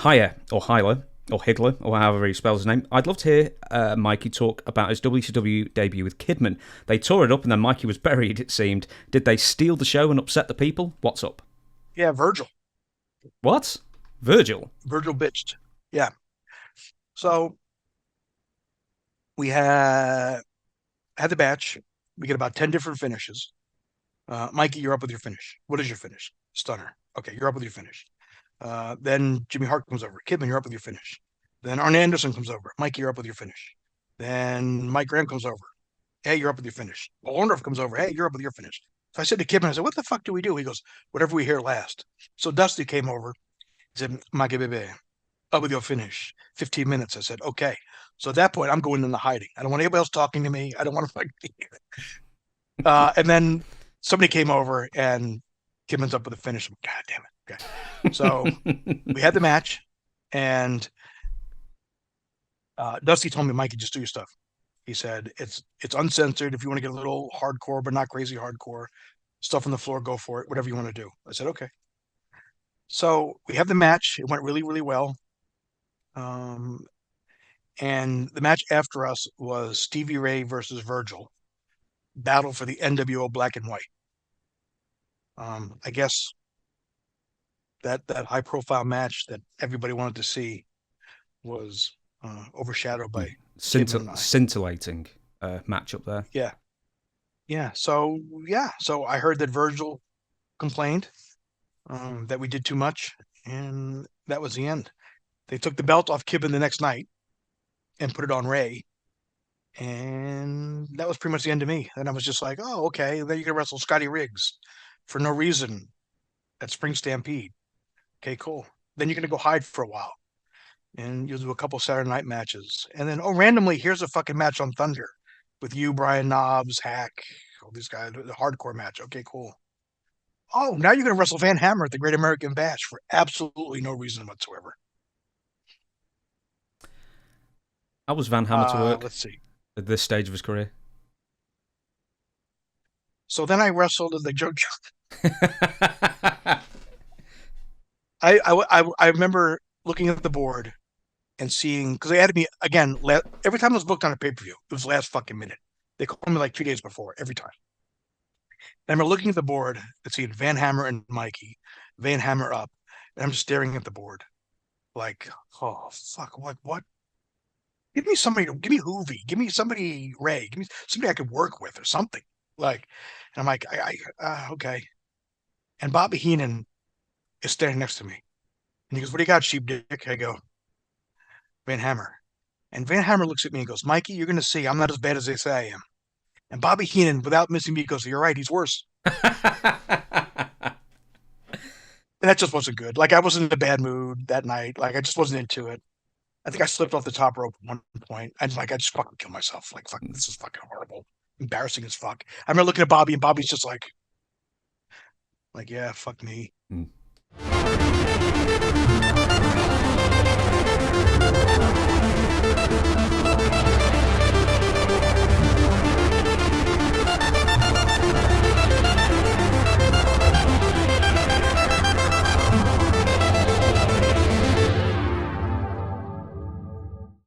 Hiya, or Hyler, or Higgler, or however he spells his name. I'd love to hear Mikey talk about his WCW debut with Kidman. They tore it up and then Mikey was buried, it seemed. Did they steal the show and upset the people? What's up? Yeah, Virgil. What? Virgil? Virgil bitched. Yeah. So we had the match. We get about 10 different finishes. Mikey, you're up with your finish. What is your finish? Stunner. Okay, you're up with your finish. Then Jimmy Hart comes over. Kidman, you're up with your finish. Then Arn Anderson comes over. Mikey, you're up with your finish. Then Mike Graham comes over. Hey, you're up with your finish. Paul Orndorff comes over. Hey, you're up with your finish. So I said to Kidman, I said, what the fuck do we do? He goes, whatever we hear last. So Dusty came over. He said, Mikey, baby, up with your finish. 15 minutes. I said, okay. So at that point, I'm going into hiding. I don't want anybody else talking to me. I don't want to fucking. And then somebody came over and Kidman's up with a finish. God damn it. Okay. So we had the match and Dusty told me, Mikey, just do your stuff. He said, it's uncensored. If you want to get a little hardcore, but not crazy hardcore, stuff on the floor, go for it. Whatever you want to do. I said, okay. So we have the match. It went really, really well. And the match after us was Stevie Ray versus Virgil, battle for the NWO Black and White. I guess that high profile match that everybody wanted to see was overshadowed by Kidman and I. Scintillating matchup there. Yeah, yeah. So I heard that Virgil complained that we did too much, and that was the end. They took the belt off Kidman the next night and put it on Ray. And that was pretty much the end of me. And I was just like, oh, okay. Then you're going to wrestle Scotty Riggs for no reason at Spring Stampede. Okay, cool. Then you're going to go hide for a while. And you'll do a couple Saturday night matches. And then, oh, randomly, here's a fucking match on Thunder with you, Brian Knobs, Hack, all these guys, the hardcore match. Okay, cool. Oh, now you're going to wrestle Van Hammer at the Great American Bash for absolutely no reason whatsoever. How was Van Hammer to work Let's see. at this stage of his career? So then I wrestled at the Joke. I remember looking at the board and seeing, because they had to be, again, every time I was booked on a pay-per-view, it was last fucking minute. They called me like 2 days before, every time. And I remember looking at the board and seeing Van Hammer and Mikey, Van Hammer up, and I'm just staring at the board like, oh, fuck, what? Give me somebody, give me Hoovy, give me somebody, Ray, give me somebody I could work with or something. Like, and I'm like, okay. And Bobby Heenan is standing next to me. And he goes, what do you got, sheep dick? I go, Van Hammer. And Van Hammer looks at me and goes, Mikey, you're going to see I'm not as bad as they say I am. And Bobby Heenan, without missing me, goes, you're right, he's worse. And that just wasn't good. Like, I wasn't in a bad mood that night. Like, I just wasn't into it. I think I slipped off the top rope at one point. I just fucking killed myself. Like, fuck, this is fucking horrible. Embarrassing as fuck. I remember looking at Bobby, and Bobby's just like, yeah, fuck me. Mm.